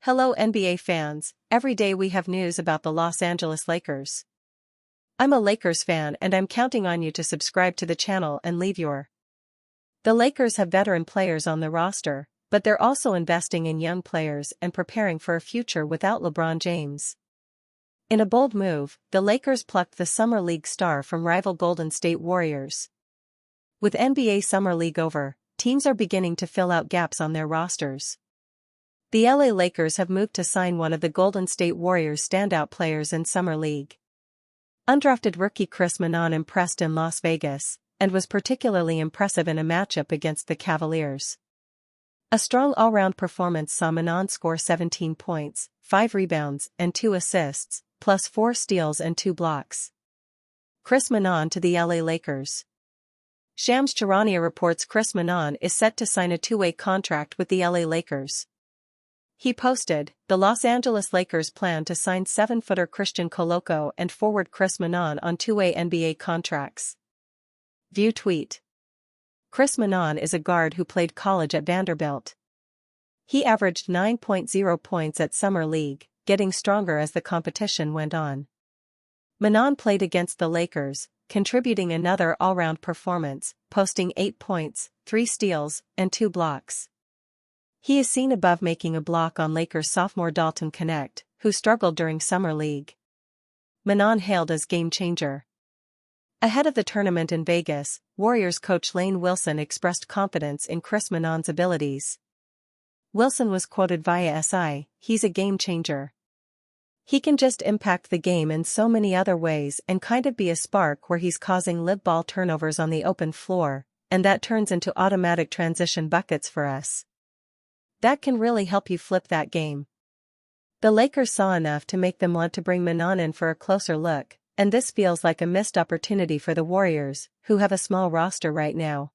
Hello NBA fans, every day we have news about the Los Angeles Lakers. I'm a Lakers fan and I'm counting on you to subscribe to the channel and leave your. The Lakers have veteran players on the roster, but they're also investing in young players and preparing for a future without LeBron James. In a bold move, the Lakers plucked the Summer League star from rival Golden State Warriors. With NBA Summer League over, teams are beginning to fill out gaps on their rosters. The LA Lakers have moved to sign one of the Golden State Warriors' standout players in Summer League. Undrafted rookie Chris Minon impressed in Las Vegas, and was particularly impressive in a matchup against the Cavaliers. A strong all-round performance saw Minon score 17 points, 5 rebounds and 2 assists, plus 4 steals and 2 blocks. Chris Minon to the LA Lakers. Shams Charania reports Chris Minon is set to sign a two-way contract with the LA Lakers. He posted, the Los Angeles Lakers plan to sign 7-footer Christian Coloco and forward Chris Minon on two-way NBA contracts. View tweet. Chris Minon is a guard who played college at Vanderbilt. He averaged 9.0 points at Summer League, getting stronger as the competition went on. Minon played against the Lakers, contributing another all-round performance, posting 8 points, 3 steals, and 2 blocks. He is seen above making a block on Lakers sophomore Dalton Knecht, who struggled during Summer League. Minon hailed as game-changer. Ahead of the tournament in Vegas, Warriors coach Lane Wilson expressed confidence in Chris Minon's abilities. Wilson was quoted via SI, "He's a game-changer. He can just impact the game in so many other ways and kind of be a spark where he's causing live ball turnovers on the open floor, and that turns into automatic transition buckets for us. That can really help you flip that game." The Lakers saw enough to make them want to bring Minon in for a closer look, and this feels like a missed opportunity for the Warriors, who have a small roster right now.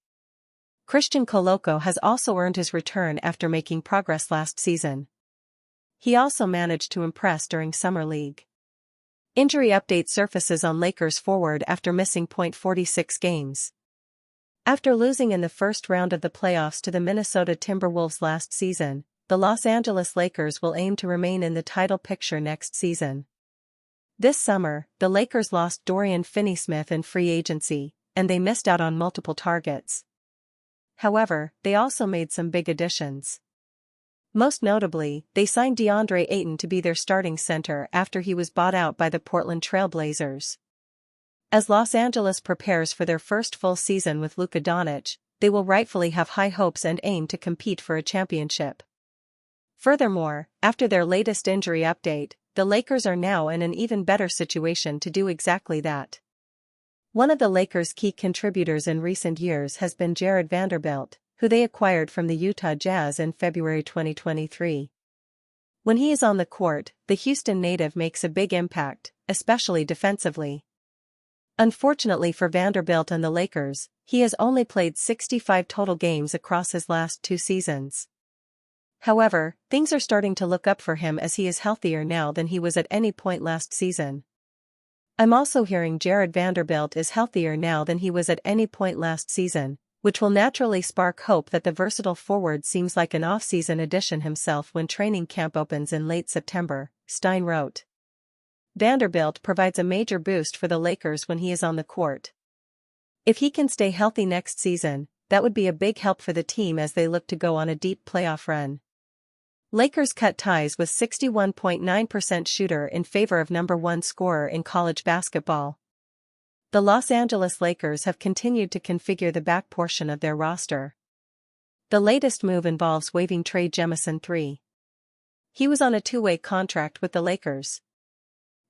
Christian Coloco has also earned his return after making progress last season. He also managed to impress during Summer League. Injury update surfaces on Lakers forward after missing .46 games. After losing in the first round of the playoffs to the Minnesota Timberwolves last season, the Los Angeles Lakers will aim to remain in the title picture next season. This summer, the Lakers lost Dorian Finney-Smith in free agency, and they missed out on multiple targets. However, they also made some big additions. Most notably, they signed DeAndre Ayton to be their starting center after he was bought out by the Portland Trail Blazers. As Los Angeles prepares for their first full season with Luka Doncic, they will rightfully have high hopes and aim to compete for a championship. Furthermore, after their latest injury update, the Lakers are now in an even better situation to do exactly that. One of the Lakers' key contributors in recent years has been Jared Vanderbilt, who they acquired from the Utah Jazz in February 2023. When he is on the court, the Houston native makes a big impact, especially defensively. Unfortunately for Vanderbilt and the Lakers, he has only played 65 total games across his last 2 seasons. However, things are starting to look up for him as he is healthier now than he was at any point last season. I'm also hearing Jared Vanderbilt is healthier now than he was at any point last season, which will naturally spark hope that the versatile forward seems like an off-season addition himself when training camp opens in late September, Stein wrote. Vanderbilt provides a major boost for the Lakers when he is on the court. If he can stay healthy next season, that would be a big help for the team as they look to go on a deep playoff run. Lakers cut ties with 61.9% shooter in favor of number 1 scorer in college basketball. The Los Angeles Lakers have continued to configure the back portion of their roster. The latest move involves waiving Trey Jemison III. He was on a 2-way contract with the Lakers.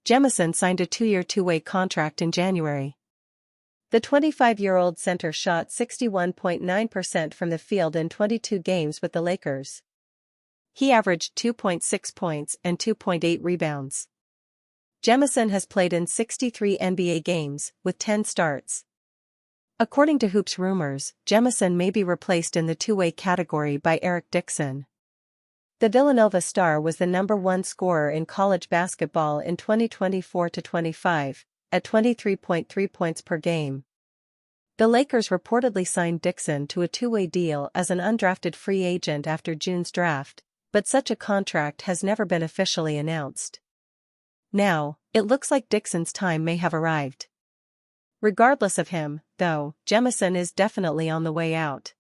Jemison signed a 2-year 2-way contract in January. The 25-year-old center shot 61.9% from the field in 22 games with the Lakers. He averaged 2.6 points and 2.8 rebounds. Jemison has played in 63 NBA games, with 10 starts. According to Hoops Rumors, Jemison may be replaced in the 2-way category by Eric Dixon. The Villanova star was the number 1 scorer in college basketball in 2024-25, at 23.3 points per game. The Lakers reportedly signed Dixon to a two-way deal as an undrafted free agent after June's draft, but such a contract has never been officially announced. Now, it looks like Dixon's time may have arrived. Regardless of him, though, Jemison is definitely on the way out.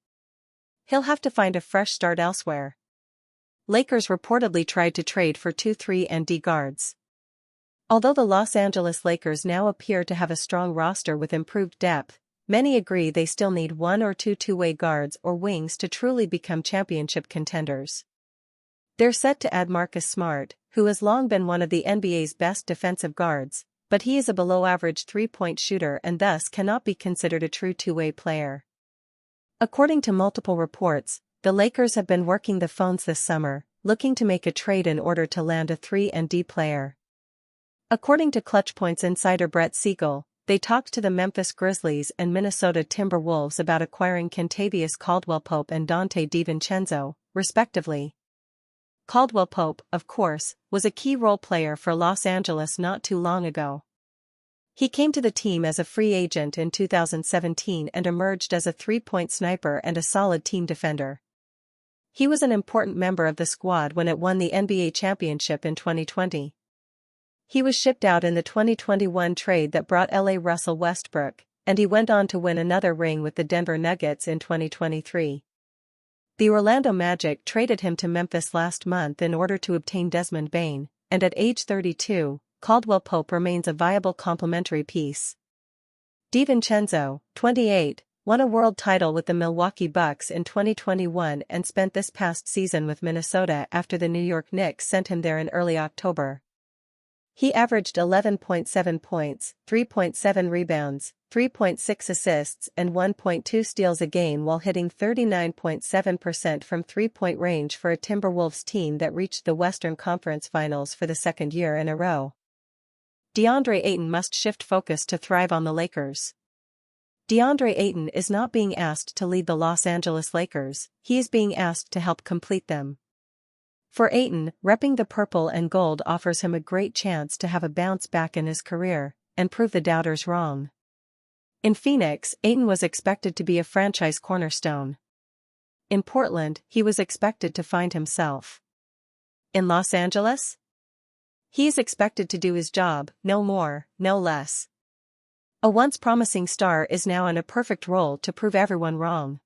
He'll have to find a fresh start elsewhere. Lakers reportedly tried to trade for 2 3-and-D guards. Although the Los Angeles Lakers now appear to have a strong roster with improved depth, many agree they still need 1 or 2 two-way guards or wings to truly become championship contenders. They're set to add Marcus Smart, who has long been one of the NBA's best defensive guards, but he is a below-average three-point shooter and thus cannot be considered a true two-way player. According to multiple reports, the Lakers have been working the phones this summer, looking to make a trade in order to land a 3-and-D player. According to Clutch Points insider Brett Siegel, they talked to the Memphis Grizzlies and Minnesota Timberwolves about acquiring Kentavious Caldwell-Pope and Donte DiVincenzo, respectively. Caldwell-Pope, of course, was a key role player for Los Angeles not too long ago. He came to the team as a free agent in 2017 and emerged as a three-point sniper and a solid team defender. He was an important member of the squad when it won the NBA championship in 2020. He was shipped out in the 2021 trade that brought LA Russell Westbrook, and he went on to win another ring with the Denver Nuggets in 2023. The Orlando Magic traded him to Memphis last month in order to obtain Desmond Bane, and at age 32, Caldwell-Pope remains a viable complementary piece. DiVincenzo, 28, won a world title with the Milwaukee Bucks in 2021 and spent this past season with Minnesota after the New York Knicks sent him there in early October. He averaged 11.7 points, 3.7 rebounds, 3.6 assists and 1.2 steals a game while hitting 39.7% from three-point range for a Timberwolves team that reached the Western Conference Finals for the second year in a row. DeAndre Ayton must shift focus to thrive on the Lakers. DeAndre Ayton is not being asked to lead the Los Angeles Lakers, he is being asked to help complete them. For Ayton, repping the purple and gold offers him a great chance to have a bounce back in his career, and prove the doubters wrong. In Phoenix, Ayton was expected to be a franchise cornerstone. In Portland, he was expected to find himself. In Los Angeles? He is expected to do his job, no more, no less. A once promising star is now in a perfect role to prove everyone wrong.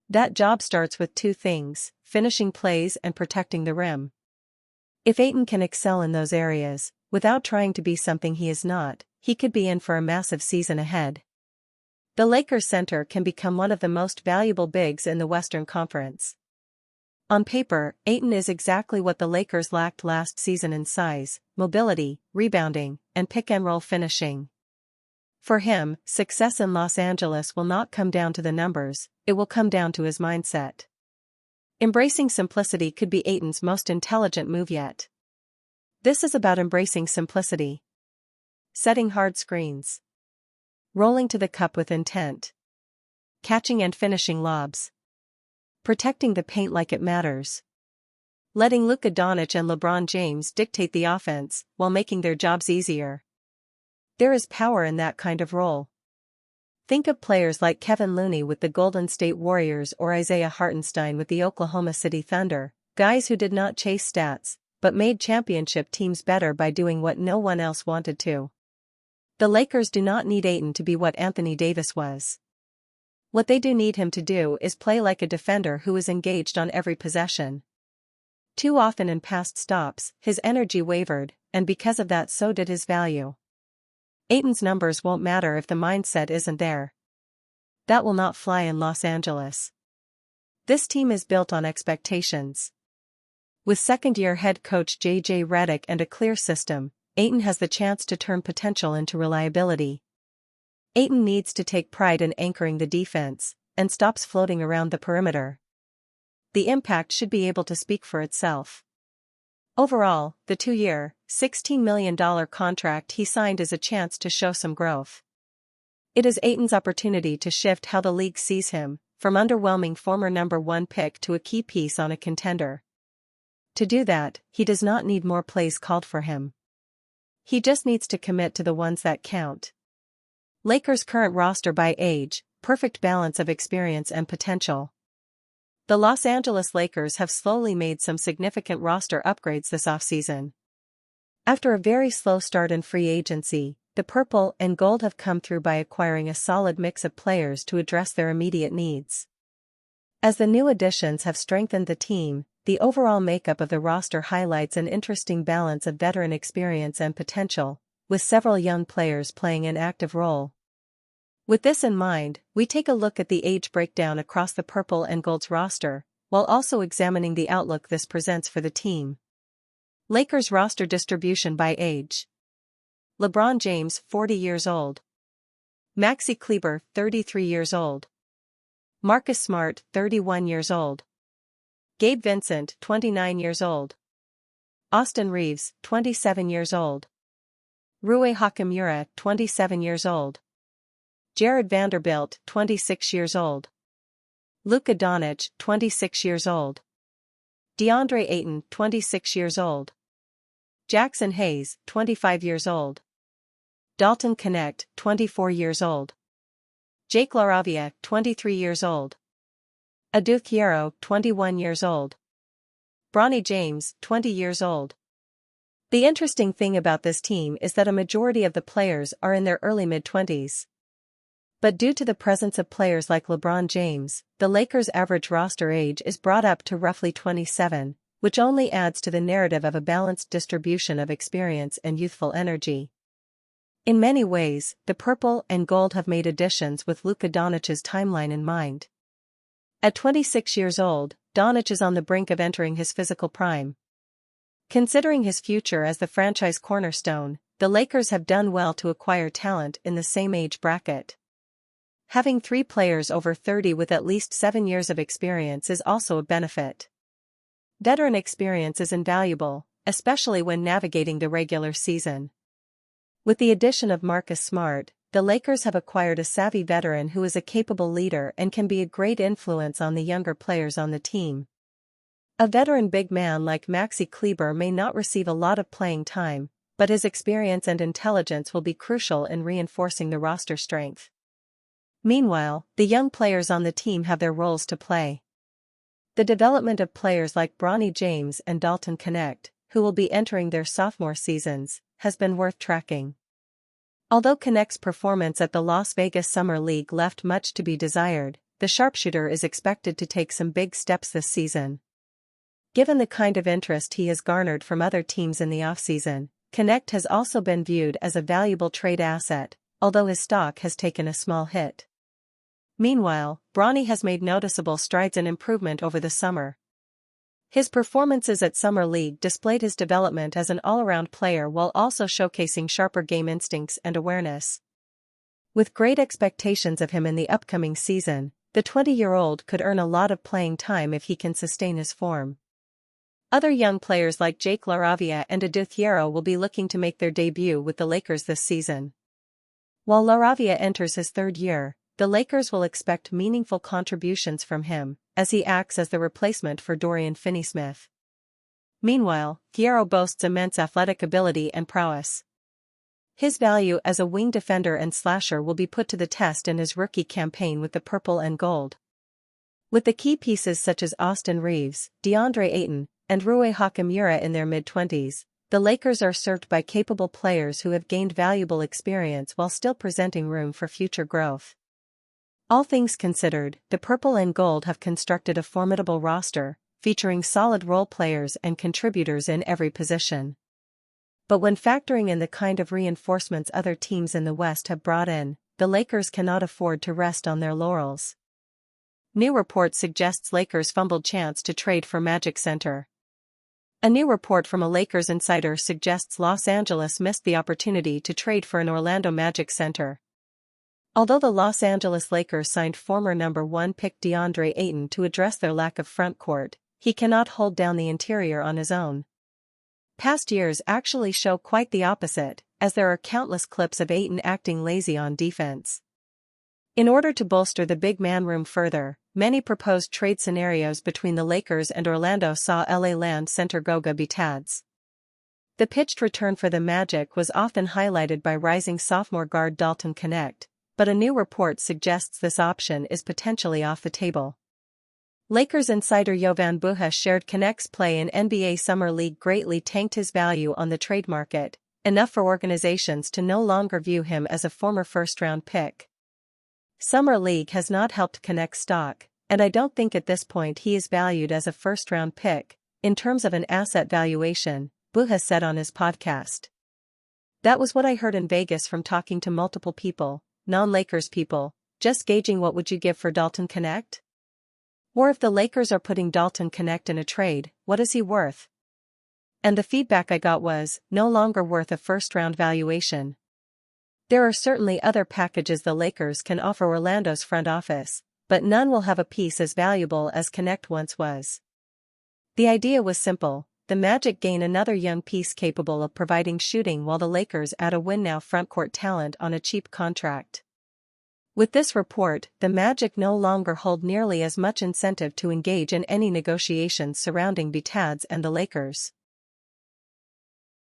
That job starts with 2 things, finishing plays and protecting the rim. If Ayton can excel in those areas, without trying to be something he is not, he could be in for a massive season ahead. The Lakers center can become one of the most valuable bigs in the Western Conference. On paper, Ayton is exactly what the Lakers lacked last season in size, mobility, rebounding, and pick-and-roll finishing. For him, success in Los Angeles will not come down to the numbers, it will come down to his mindset. Embracing simplicity could be Ayton's most intelligent move yet. This is about embracing simplicity. Setting hard screens. Rolling to the cup with intent. Catching and finishing lobs. Protecting the paint like it matters. Letting Luka Doncic and LeBron James dictate the offense while making their jobs easier. There is power in that kind of role. Think of players like Kevin Looney with the Golden State Warriors or Isaiah Hartenstein with the Oklahoma City Thunder, guys who did not chase stats, but made championship teams better by doing what no one else wanted to. The Lakers do not need Ayton to be what Anthony Davis was. What they do need him to do is play like a defender who is engaged on every possession. Too often in past stops, his energy wavered, and because of that so did his value. Ayton's numbers won't matter if the mindset isn't there. That will not fly in Los Angeles. This team is built on expectations. With second-year head coach J.J. Redick and a clear system, Ayton has the chance to turn potential into reliability. Ayton needs to take pride in anchoring the defense, and stops floating around the perimeter. The impact should be able to speak for itself. Overall, the 2-year, $16 million contract he signed is a chance to show some growth. It is Ayton's opportunity to shift how the league sees him, from underwhelming former number 1 pick to a key piece on a contender. To do that, he does not need more plays called for him. He just needs to commit to the ones that count. Lakers' current roster by age, perfect balance of experience and potential. The Los Angeles Lakers have slowly made some significant roster upgrades this offseason. After a very slow start in free agency, the Purple and Gold have come through by acquiring a solid mix of players to address their immediate needs. As the new additions have strengthened the team, the overall makeup of the roster highlights an interesting balance of veteran experience and potential, with several young players playing an active role. With this in mind, we take a look at the age breakdown across the Purple and Gold's roster, while also examining the outlook this presents for the team. Lakers roster distribution by age. LeBron James, 40 years old. Maxi Kleber, 33 years old. Marcus Smart, 31 years old. Gabe Vincent, 29 years old. Austin Reeves, 27 years old. Rui Hachimura, 27 years old. Jared Vanderbilt, 26 years old. Luka Doncic, 26 years old. DeAndre Ayton, 26 years old. Jackson Hayes, 25 years old. Dalton Knecht, 24 years old. Jake LaRavia, 23 years old. Adou Thiero, 21 years old. Bronny James, 20 years old. The interesting thing about this team is that a majority of the players are in their early mid-20s. But due to the presence of players like LeBron James, the Lakers' average roster age is brought up to roughly 27, which only adds to the narrative of a balanced distribution of experience and youthful energy. In many ways, the Purple and Gold have made additions with Luka Doncic's timeline in mind. At 26 years old, Doncic is on the brink of entering his physical prime. Considering his future as the franchise cornerstone, the Lakers have done well to acquire talent in the same age bracket. Having 3 players over 30 with at least 7 years of experience is also a benefit. Veteran experience is invaluable, especially when navigating the regular season. With the addition of Marcus Smart, the Lakers have acquired a savvy veteran who is a capable leader and can be a great influence on the younger players on the team. A veteran big man like Maxi Kleber may not receive a lot of playing time, but his experience and intelligence will be crucial in reinforcing the roster strength. Meanwhile, the young players on the team have their roles to play. The development of players like Bronny James and Dalton Knecht, who will be entering their sophomore seasons, has been worth tracking. Although Knecht's performance at the Las Vegas Summer League left much to be desired, the sharpshooter is expected to take some big steps this season. Given the kind of interest he has garnered from other teams in the offseason, Knecht has also been viewed as a valuable trade asset, although his stock has taken a small hit. Meanwhile, Bronny has made noticeable strides in improvement over the summer. His performances at Summer League displayed his development as an all-around player while also showcasing sharper game instincts and awareness. With great expectations of him in the upcoming season, the 20-year-old could earn a lot of playing time if he can sustain his form. Other young players like Jake LaRavia and Adou Thiero will be looking to make their debut with the Lakers this season. While LaRavia enters his 3rd year, the Lakers will expect meaningful contributions from him, as he acts as the replacement for Dorian Finney-Smith. Meanwhile, Thiero boasts immense athletic ability and prowess. His value as a wing defender and slasher will be put to the test in his rookie campaign with the Purple and Gold. With the key pieces such as Austin Reeves, DeAndre Ayton, and Rui Hachimura in their mid-20s, the Lakers are served by capable players who have gained valuable experience while still presenting room for future growth. All things considered, the Purple and Gold have constructed a formidable roster, featuring solid role players and contributors in every position. But when factoring in the kind of reinforcements other teams in the West have brought in, the Lakers cannot afford to rest on their laurels. New report suggests Lakers fumbled chance to trade for Magic Center. A new report from a Lakers insider suggests Los Angeles missed the opportunity to trade for an Orlando Magic center. Although the Los Angeles Lakers signed former number 1 pick DeAndre Ayton to address their lack of front court, he cannot hold down the interior on his own. Past years actually show quite the opposite, as there are countless clips of Ayton acting lazy on defense. In order to bolster the big man room further, many proposed trade scenarios between the Lakers and Orlando saw LA land center Goga Bitadze. The pitched return for the Magic was often highlighted by rising sophomore guard Dalton Knecht, but a new report suggests this option is potentially off the table. Lakers insider Jovan Buha shared Connect's play in NBA Summer League greatly tanked his value on the trade market, enough for organizations to no longer view him as a former first-round pick. Summer League has not helped Connect's stock, and I don't think at this point he is valued as a first-round pick, in terms of an asset valuation, Buha said on his podcast. That was what I heard in Vegas from talking to multiple people, non-Lakers people, just gauging what would you give for Dalton Knecht? Or if the Lakers are putting Dalton Knecht in a trade, what is he worth? And the feedback I got was, no longer worth a first-round valuation. There are certainly other packages the Lakers can offer Orlando's front office, but none will have a piece as valuable as Knecht once was. The idea was simple: the Magic gain another young piece capable of providing shooting while the Lakers add a win-now frontcourt talent on a cheap contract. With this report, the Magic no longer hold nearly as much incentive to engage in any negotiations surrounding Btaz and the Lakers.